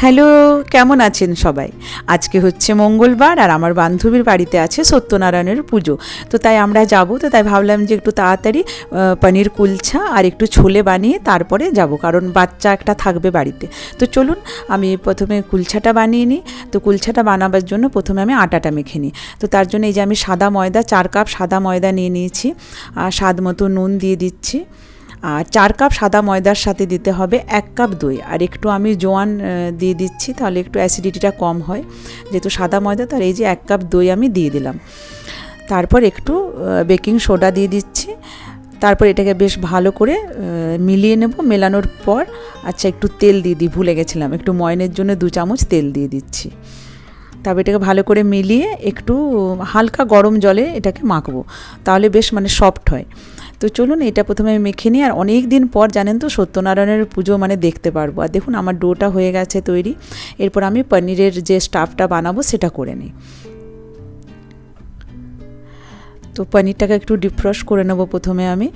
Hello, কেমন আছেন সবাই? আজকে হচ্ছে মঙ্গলবার আর আমার বান্ধবীর বাড়িতে আছে সত্যনারায়ণের পুজো। তো তাই আমরা যাব, তো তাই ভাবলাম যে একটু তাড়াতাড়ি পনির কুলচা আর একটু ছোলে বানিয়ে তারপরে যাব, কারণ বাচ্চা একটা থাকবে বাড়িতে। তো চলুন আমি প্রথমে কুলচাটা বানিয়ে নিই। তো কুলচাটা বানাবার জন্য প্রথমে আমি আটাটা মেখে নিই। তো তার জন্য এই যে আমি সাদা ময়দা 4 কাপ সাদা ময়দা নিয়ে নিয়েছি, আর স্বাদ মতো নুন দিয়ে দিচ্ছি। আর 4 কাপ সাদা ময়দার সাথে দিতে হবে 1 কাপ দই, আর একটু আমি জোয়ান দিয়ে দিচ্ছি, তাহলে একটু অ্যাসিডিটিটা কম হয়, যেহেতু সাদা ময়দা। তার এই যে 1 কাপ দই আমি দিয়ে দিলাম। তারপর একটু বেকিং সোডা দিয়ে দিচ্ছি। তারপর এটাকে বেশ ভালো করে মিলিয়ে নেব। মেলানোর পর আচ্ছা একটু তেল দিয়ে দিই, ভুলে গেছিলাম, একটু ময়নের জন্য 2 চামচ তেল দিয়ে দিচ্ছি। তারপর এটাকে ভালো করে মিলিয়ে একটু হালকা গরম জলে এটাকে মাখবো, তাহলে বেশ মানে সফট হয়। তো চলুন এটা প্রথমে মেখে নিই। আর অনেক দিন পর জানেন তো সত্যনারায়ণের পুজো মানে দেখতে পারবো। আর দেখুন আমার ডোটা হয়ে গেছে তৈরি। এরপর আমি পনিরের যে স্টাফটা বানাবো সেটা করে নিই। তো পনিরটাকে একটু ডিফ্রস্ট করে নেবো প্রথমে আমি।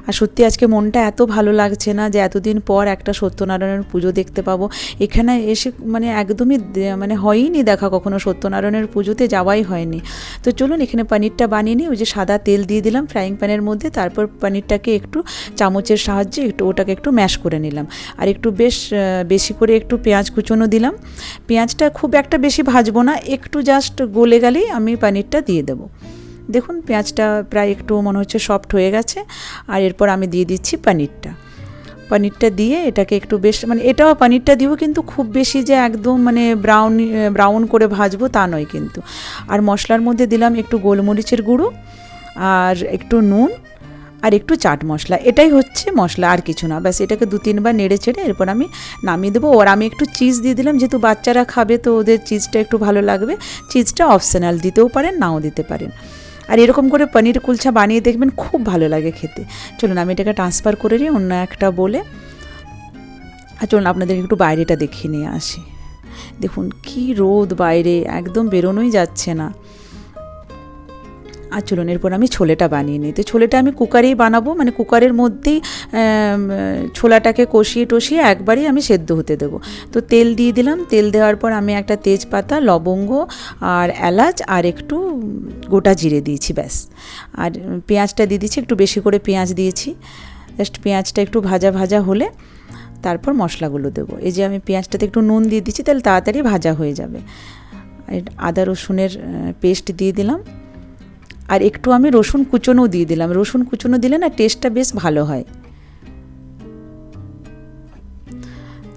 আর সত্যি আজকে মনটা এত ভালো লাগছে না যে এতদিন পর একটা সত্যনারায়ণের পুজো দেখতে পাবো। এখানে এসে মানে একদমই মানে হয়ইনি দেখা, কখনো সত্যনারায়ণের পুজোতে যাওয়াই হয়নি। তো চলুন এখানে পনিরটা বানিয়ে নিই। ওই যে সাদা তেল দিয়ে দিলাম ফ্রাইং প্যানের মধ্যে, তারপর পনিরটাকে একটু চামচের সাহায্যে ওটাকে একটু ম্যাশ করে নিলাম। আর একটু বেশি করে একটু পেঁয়াজ কুচোনো দিলাম। পেঁয়াজটা খুব একটা বেশি ভাজবো না, একটু জাস্ট গলে গেলেই আমি পনিরটা দিয়ে দেবো। দেখুন পেঁয়াজটা প্রায় একটু মনে হচ্ছে সফট হয়ে গেছে। আর এরপর আমি দিয়ে দিচ্ছি পনিরটা দিয়ে এটাকে একটু বেশ মানে এটাও পনিরটা দিয়েও কিন্তু খুব বেশি যে একদম মানে ব্রাউন করে ভাজবো তা নয় কিন্তু। আর মশলার মধ্যে দিলাম একটু গোলমরিচের গুঁড়ো, আর একটু নুন, আর একটু চাট মশলা। এটাই হচ্ছে মশলা, আর কিছু না। ব্যাস এটাকে 2-3 বার নেড়ে চেড়ে এরপর আমি নামিয়ে দেবো। আর আমি একটু চিজ দিয়ে দিলাম, যেহেতু বাচ্চারা খাবে তো ওদের চিজটা একটু ভালো লাগবে। চিজটা অপশনাল, দিতেও পারেন নাও দিতে পারেন। আর এরকম করে পনির কুলচা বানিয়ে দেখবেন, খুব ভালো লাগে খেতে। চলুন আমি এটাকে ট্রান্সফার করে নিই অন্য একটা বলে। আর চলুন আপনাদের একটু বাইরেটা দেখিয়ে নিয়ে আসি। দেখুন কি রোদ বাইরে, একদম বেরোনোই যাচ্ছে না। আর চলুন এরপর আমি ছোলেটা বানিয়ে নিই। তো ছোলেটা আমি কুকারেই বানাবো, মানে কুকারের মধ্যেই ছোলাটাকে কষিয়ে টষিয়ে একবারেই আমি সেদ্ধ হতে দেবো। তো তেল দিয়ে দিলাম। তেল দেওয়ার পর আমি একটা তেজপাতা, লবঙ্গ আর এলাচ আর একটু গোটা জিরে দিয়েছি, ব্যাস। আর পেঁয়াজটা দিয়ে দিচ্ছি, একটু বেশি করে পেঁয়াজ দিয়েছি। জাস্ট পেঁয়াজটা একটু ভাজা ভাজা হলে তারপর মশলাগুলো দেবো। এই যে আমি পেঁয়াজটাতে একটু নুন দিয়ে দিচ্ছি, তাহলে তাড়াতাড়ি ভাজা হয়ে যাবে। আর আদা রসুনের পেস্ট দিয়ে দিলাম। আর একটু আমি রসুন কুচোনোও দিয়ে দিলাম। রসুন কুচোনো দিলে না টেস্টটা বেশ ভালো হয়।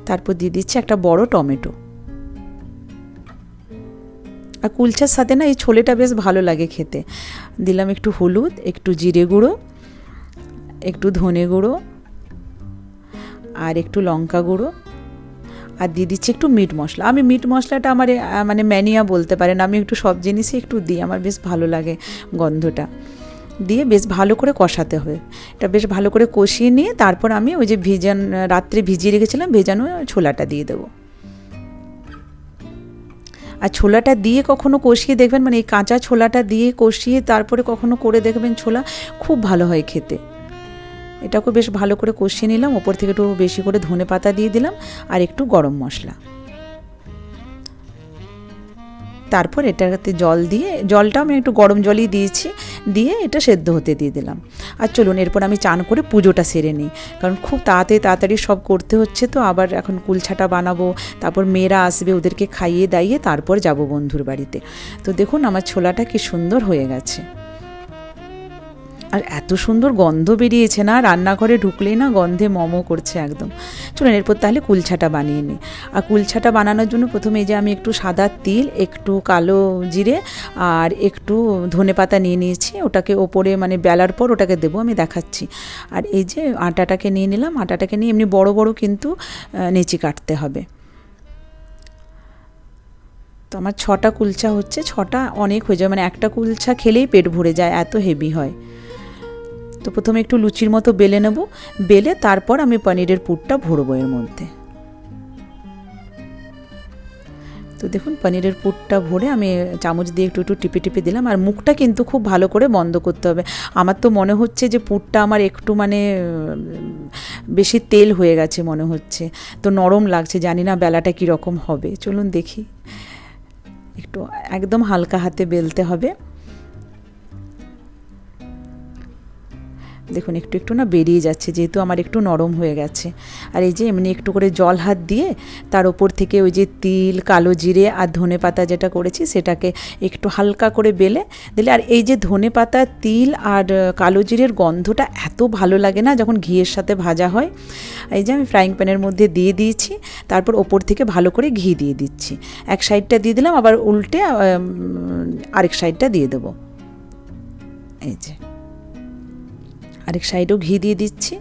তারপর দিয়ে দিচ্ছি একটা বড় টমেটো। আর কুলচার সাথে না এই ছোলেটা বেশ ভালো লাগে খেতে। দিলাম একটু হলুদ, একটু জিরে গুঁড়ো, একটু ধনে গুঁড়ো, আর একটু লঙ্কা গুঁড়ো, আর দিয়ে দিচ্ছি একটু মিট মশলা। আমি মিট মশলাটা আমার মানে ম্যানিয়া বলতে পারেন, আমি একটু সব জিনিসই একটু দিই, আমার বেশ ভালো লাগে গন্ধটা। দিয়ে বেশ ভালো করে কষাতে হবে। এটা বেশ ভালো করে কষিয়ে নিয়ে তারপর আমি ওই যে রাত্রে ভিজিয়ে রেখেছিলাম ভেজানো ছোলাটা দিয়ে দেবো। আর ছোলাটা দিয়ে কখনো কষিয়ে দেখবেন, মানে এই কাঁচা ছোলাটা দিয়ে কষিয়ে তারপরে কখনো করে দেখবেন ছোলা, খুব ভালো হয় খেতে। এটাকে বেশ ভালো করে কষিয়ে নিলাম। ওপর থেকে একটু বেশি করে ধনে পাতা দিয়ে দিলাম আর একটু গরম মশলা। তারপর এটাতে জল দিয়ে, জলটা আমি একটু গরম জলই দিয়েছি, দিয়ে এটা সেদ্ধ হতে দিয়ে দিলাম। আর চলুন এরপর আমি চান করে পুজোটা সেরে নিই, কারণ খুব তাড়াতাড়ি সব করতে হচ্ছে। তো আবার এখন কুলছাটা বানাবো, তারপর মেয়েরা আসবে, ওদেরকে খাইয়ে দাইয়ে তারপর যাব বন্ধুর বাড়িতে। তো দেখুন আমার ছোলাটা কি সুন্দর হয়ে গেছে, আর এত সুন্দর গন্ধ বেরিয়েছে না, রান্নাঘরে ঢুকলেই না গন্ধে মমো করছে একদম। চলুন এরপর তাহলে কুলছাটা বানিয়ে নিই। আর কুলছাটা বানানোর জন্য প্রথমে এই যে আমি একটু সাদা তিল, একটু কালো জিরে আর একটু ধনে পাতা নিয়ে নিয়েছি। ওটাকে ওপরে মানে বেলার পর ওটাকে দেবো, আমি দেখাচ্ছি। আর এই যে আটাটাকে নিয়ে নিলাম। আটাটাকে নিয়ে এমনি বড় বড় কিন্তু নেচি কাটতে হবে। তো আমার 6টা কুলচা হচ্ছে। 6টা অনেক হয়ে যায়, মানে একটা কুলচা খেলেই পেট ভরে যায়, এত হেভি হয়। তো প্রথমে একটু লুচির মতো বেলে নেব, বেলে তারপর আমি পনিরের পুরটা ভরবো এর মধ্যে। তো তো দেখুন পনিরের পুরটা ভরে আমি চামচ দিয়ে একটু একটু টিপে টিপে দিলাম। আর মুখটা কিন্তু খুব ভালো করে বন্ধ করতে হবে। আমার তো মনে হচ্ছে যে পুরটা আমার একটু মানে বেশি তেল হয়ে গেছে মনে হচ্ছে, তো নরম লাগছে, জানি না বেলাটা কীরকম হবে। চলুন দেখি, একটু একদম হালকা হাতে বেলতে হবে। দেখুন একটু একটু না বেরিয়ে যাচ্ছে, যেহেতু আমার একটু নরম হয়ে গেছে। আর এই যে এমনি একটু করে জল হাত দিয়ে তার ওপর থেকে ওই যে তিল, কালো জিরে আর ধনে পাতা যেটা করেছি সেটাকে একটু হালকা করে বেলে দিলে, আর এই যে ধনে পাতা, তিল আর কালো জিরের গন্ধটা এত ভালো লাগে না যখন ঘিয়ের সাথে ভাজা হয়। এই যে আমি ফ্রাইং প্যানের মধ্যে দিয়ে দিয়েছি, তারপর ওপর থেকে ভালো করে ঘি দিয়ে দিচ্ছি। এক সাইডটা দিয়ে দিলাম, আবার উল্টে আরেক সাইডটা দিয়ে দেবো। এই যে আরেক সাইডেও ঘি দিয়ে দিচ্ছি।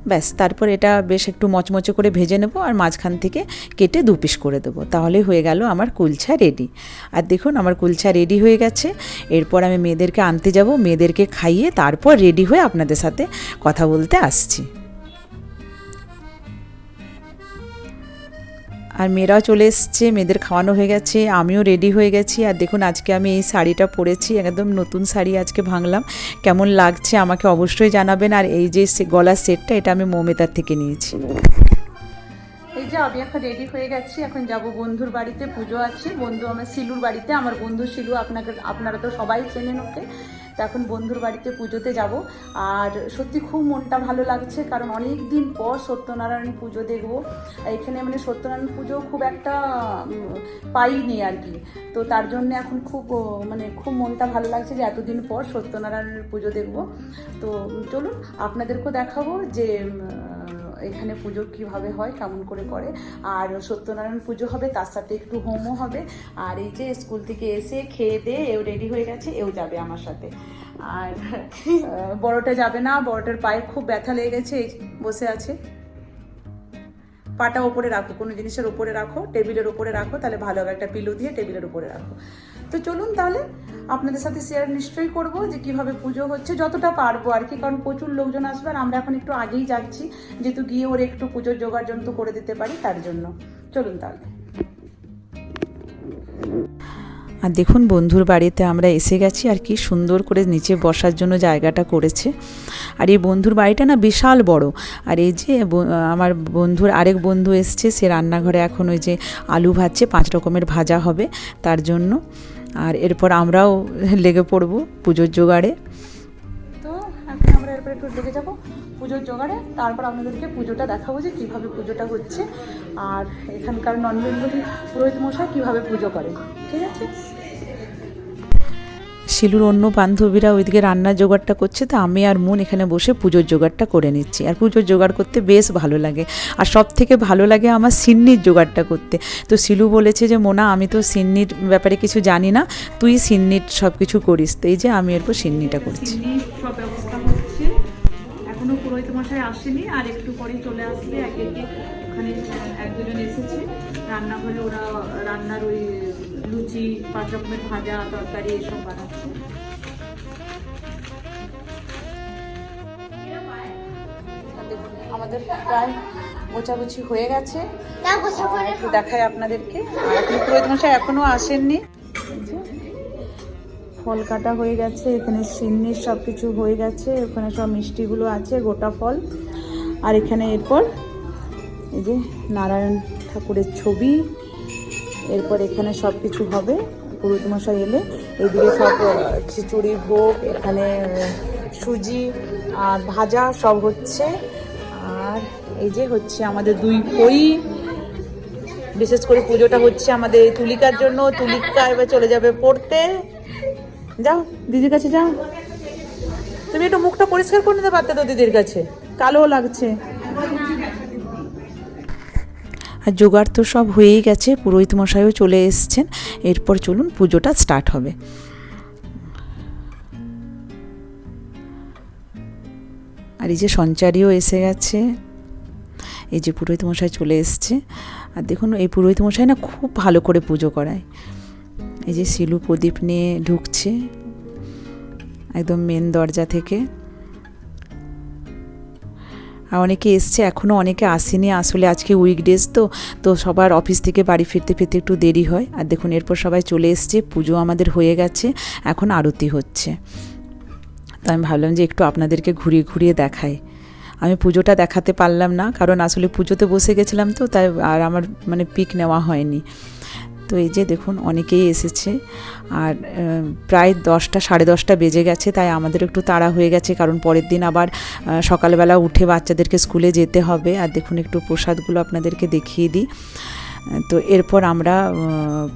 ব্যাস, তারপর এটা বেশ একটু মচমচে করে ভেজে নেব, আর মাঝখান থেকে কেটে 2 পিস করে দেবো। তাহলে হয়ে গেল আমার কুলচা রেডি। আর দেখুন আমার কুলচা রেডি হয়ে গেছে। এরপর আমি মেয়েদেরকে আনতে যাব, মেয়েদেরকে খাইয়ে তারপর রেডি হয়ে আপনাদের সাথে কথা বলতে আসছি। আর মেয়েরাও চলে এসছে, মেয়েদের খাওয়ানো হয়ে গেছে, আমিও রেডি হয়ে গেছি। আর দেখুন আজকে আমি এই শাড়িটা পরেছি, একদম নতুন শাড়ি আজকে ভাঙলাম। কেমন লাগছে আমাকে অবশ্যই জানাবেন। আর এই যে গলার সেটটা, এটা আমি মৌমিতার থেকে নিয়েছি। এই যে আমি এখন রেডি হয়ে গেছি, এখন যাব বন্ধুর বাড়িতে, পুজো আছে। বন্ধু আমার শিলুর বাড়িতে, আমার বন্ধু শিলু, আপনারা তো সবাই চেনেন ওকে। তো এখন বন্ধুর বাড়িতে পুজোতে যাব। আর সত্যি খুব মনটা ভালো লাগছে, কারণ অনেক দিন পর সত্যনারায়ণ পুজো দেখব। এখানে মানে সত্যনারায়ণ পুজো খুব একটা পাইনি আর কি। তো তার জন্য এখন খুব মনটা ভালো লাগছে যে এতদিন পর সত্যনারায়ণের পুজো দেখব। তো চলুন আপনাদেরকেও দেখাবো যে এখানে পুজো কীভাবে হয়, কেমন করে করে। আর সত্যনারায়ণ পুজো হবে, তার সাথে একটু হোমও হবে। আর এই যে স্কুল থেকে এসে খেয়ে দিয়ে এও রেডি হয়ে গেছে, এও যাবে আমার সাথে। আর বড়টা যাবে না, বড়টার পায়ে খুব ব্যথা লেগে গেছে, বসে আছে। পাটা ওপরে রাখো, কোনো জিনিসের ওপরে রাখো, টেবিলের ওপরে রাখো, তাহলে ভালো হবে। একটা পিলো দিয়ে টেবিলের ওপরে রাখো। তো চলুন তাহলে আপনাদের সাথে শেয়ার নিশ্চয়ই করব যে কিভাবে পুজো হচ্ছে, যতটা পারবো আর কি, কারণ প্রচুর লোকজন আসবে। আর আমরা এখন একটু আগেই যাচ্ছি, যেহেতু গিয়ে ওর একটু পুজোর জোগাড় যন্ত্র করে দিতে পারি, তার জন্য। চলুন তাহলে। আর দেখুন বন্ধুর বাড়িতে আমরা এসে গেছি, আর কি সুন্দর করে নিচে বসার জন্য জায়গাটা করেছে। আর এই বন্ধুর বাড়িটা না বিশাল বড়। আর এই যে আমার বন্ধুর আরেক বন্ধু এসছে, সে রান্নাঘরে এখন ওই যে আলু ভাজছে, 5 রকমের ভাজা হবে তার জন্য। আর এরপর আমরাও লেগে পড়বো পুজোর জোগাড়ে। তো এখন আমরা এরপর একটু লেগে যাবো পুজোর জোগাড়ে, তারপর আপনাদেরকে পুজোটা দেখাবো যে কীভাবে পুজোটা হচ্ছে, আর এখানকার নন বেঙ্গলি পুরোহিত মশাই কীভাবে পুজো করে। ঠিক আছে। শিলুর অন্য বান্ধবীরা ওইদিকে রান্নার জোগাড়টা করছে, তো আমি আর মন এখানে বসে পুজোর জোগাড়টা করে নিচ্ছি। আর পুজোর জোগাড় করতে বেশ ভালো লাগে, আর সব থেকে ভালো লাগে আমার সিন্নির জোগাড়টা করতে। তো শিলু বলেছে যে মোনা, আমি তো সিন্নির ব্যাপারে কিছু জানি না, তুই সিন্নির সব কিছু করিস। তো এই যে আমি এরপর সিন্নিটা করছি। সব ব্যবস্থা হচ্ছে, এখনো পুরোহিত মশাই আসেনি, আর একটু পরেই চলে আসবে। একে একে ওখানে 1-2 জন এসেছে রান্নাঘরে, ওরা রান্নার ওই লুচি, 5 রকমের ভাজা, তরকারি এসব বানাচ্ছে। আমাদের প্রায় গোছাগুছি হয়ে গেছে, একটু দেখাই আপনাদেরকে। আর এখন পুরোহিত মশাই এখনো আসেননি। ফল কাটা হয়ে গেছে, এখানে সিন্নির সব কিছু হয়ে গেছে, ওখানে সব মিষ্টিগুলো আছে, গোটা ফল। আর এখানে এরপর এই যে নারায়ণ ঠাকুরের ছবি, এরপর এখানে সব কিছু হবে পুরোহিত মশাই এলে। এইদিকে সব খিচুড়ি ভোগ, এখানে সুজি আর ভাজা সব হচ্ছে। আর এই যে হচ্ছে আমাদের 2 কই, বিশেষ করে পুজোটা হচ্ছে আমাদের তুলিকার জন্য। তুলিকা এবার চলে যাবে পড়তে। যাও দিদির কাছে যাও, তুমি একটু মুখটা পরিষ্কার করে নিতে পারতে তো, দিদির কাছে কালো লাগছে। আর জোগাড় তো সব হয়েই গেছে, পুরোহিত মশাইও চলে এসছেন। এরপর চলুন পুজোটা স্টার্ট হবে। আর এই যে সঞ্চারীও এসে গেছে, এই যে পুরোহিত মশাই চলে এসছে। আর দেখুন এই পুরোহিত মশাই না খুব ভালো করে পুজো করায়। এই যে শিলু প্রদীপ নিয়ে ঢুকছে একদম মেন দরজা থেকে। আর অনেকে এসছে, এখনও অনেকে আসেনি, আসলে আজকে উইকডেজ তো সবার অফিস থেকে বাড়ি ফিরতে ফিরতে একটু দেরি হয়। আর দেখুন এরপর সবাই চলে এসছে, পুজো আমাদের হয়ে গেছে, এখন আরতি হচ্ছে। তো আমি ভাবলাম যে একটু আপনাদেরকে ঘুরিয়ে ঘুরিয়ে দেখাই। আমি পুজোটা দেখাতে পারলাম না, কারণ আসলে পুজোতে বসে গেছিলাম তো, তাই আর আমার মানে পিক নেওয়া হয়নি। তো এই যে দেখুন অনেকেই এসেছে, আর প্রায় 10টা 10:30 বেজে গেছে, তাই আমাদের একটু তাড়া হয়ে গেছে, কারণ পরের দিন আবার সকালবেলা উঠে বাচ্চাদেরকে স্কুলে যেতে হবে। আর দেখুন একটু প্রসাদগুলো আপনাদেরকে দেখিয়ে দিই। তো এরপর আমরা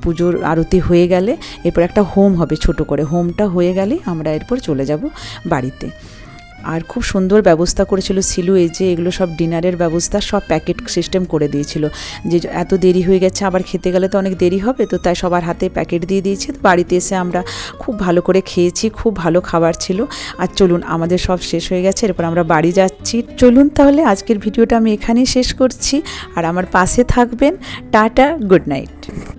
পুজোর আরতি হয়ে গেলে এরপর একটা হোম হবে, ছোট করে হোমটা হয়ে গেলে আমরা এরপর চলে যাব বাড়িতে। আর খুব সুন্দর ব্যবস্থা করেছিল সিলু, এই যে এগুলো সব ডিনারের ব্যবস্থা, সব প্যাকেট সিস্টেম করে দিয়েছিল, যে এত দেরি হয়ে গেছে আবার খেতে গেলে তো অনেক দেরি হবে, তো তাই সবার হাতে প্যাকেট দিয়ে দিয়েছে। তো বাড়িতে এসে আমরা খুব ভালো করে খেয়েছি, খুব ভালো খাবার ছিল। আর চলুন, আমাদের সব শেষ হয়ে গেছে, এরপর আমরা বাড়ি যাচ্ছি। চলুন তাহলে আজকের ভিডিওটা আমি এখানেই শেষ করছি, আর আমার পাশে থাকবেন। Tata, good night.